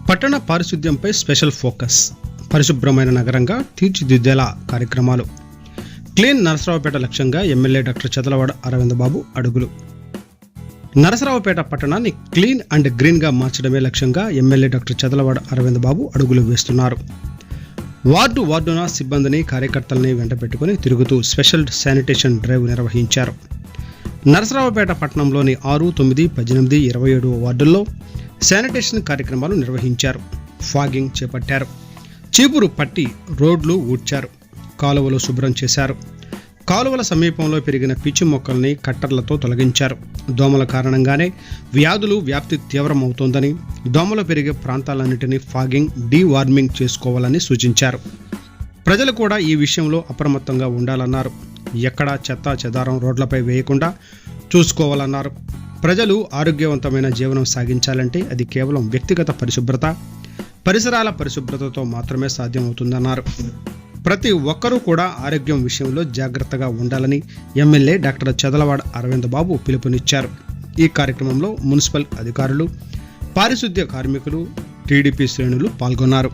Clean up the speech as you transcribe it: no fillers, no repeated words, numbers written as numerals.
పట్టణ పారిశుద్ధ్యంపై special focus. పరిశుభ్రమైన నగరంగా తీర్చిదిద్దేలా కార్యక్రమాలు. క్లీన్ నరసరావుపేట లక్ష్యంగా ఎమ్మెల్యే డాక్టర్ చదలవాడ అరవింద్ బాబు అడుగులు. నరసరావుపేట పట్టణాన్ని క్లీన్ అండ్ గ్రీన్గా మార్చడమే లక్ష్యంగా ఎమ్మెల్యే డాక్టర్ చదలవాడ అరవింద్ బాబు అడుగులు వేస్తున్నారు. వార్డున సిబ్బందిని, కార్యకర్తల్ని వెంట పెట్టుకుని తిరుగుతూ స్పెషల్ శానిటేషన్ డ్రైవ్ నిర్వహించారు. నరసరావుపేట పట్టణంలోని 6, 9, 18, 27 వార్డుల్లో శానిటేషన్ కార్యక్రమాలు నిర్వహించారు. ఫాగింగ్ చేపట్టారు. చీపురు పట్టి రోడ్లు ఊడ్చారు. కాలువలు శుభ్రం చేశారు. కాలువల సమీపంలో పెరిగిన పిచ్చి మొక్కల్ని కట్టర్లతో తొలగించారు. దోమల కారణంగానే వ్యాధులు వ్యాప్తి తీవ్రమవుతోందని, దోమలు పెరిగే ప్రాంతాలన్నింటినీ ఫాగింగ్, డీవార్మింగ్ చేసుకోవాలని సూచించారు. ప్రజలు కూడా ఈ విషయంలో అప్రమత్తంగా ఉండాలన్నారు. ఎక్కడా చెత్త చెదారం రోడ్లపై వేయకుండా చూసుకోవాలన్నారు. ప్రజలు ఆరోగ్యవంతమైన జీవనం సాగించాలంటే అది కేవలం వ్యక్తిగత పరిశుభ్రత, పరిసరాల పరిశుభ్రతతో మాత్రమే సాధ్యమవుతుందన్నారు. ప్రతి ఒక్కరూ కూడా ఆరోగ్యం విషయంలో జాగ్రత్తగా ఉండాలని ఎమ్మెల్యే డాక్టర్ చదలవాడ అరవింద్ బాబు పిలుపునిచ్చారు. ఈ కార్యక్రమంలో మున్సిపల్ అధికారులు, పారిశుద్ధ్య కార్మికులు, టీడీపీ శ్రేణులు పాల్గొన్నారు.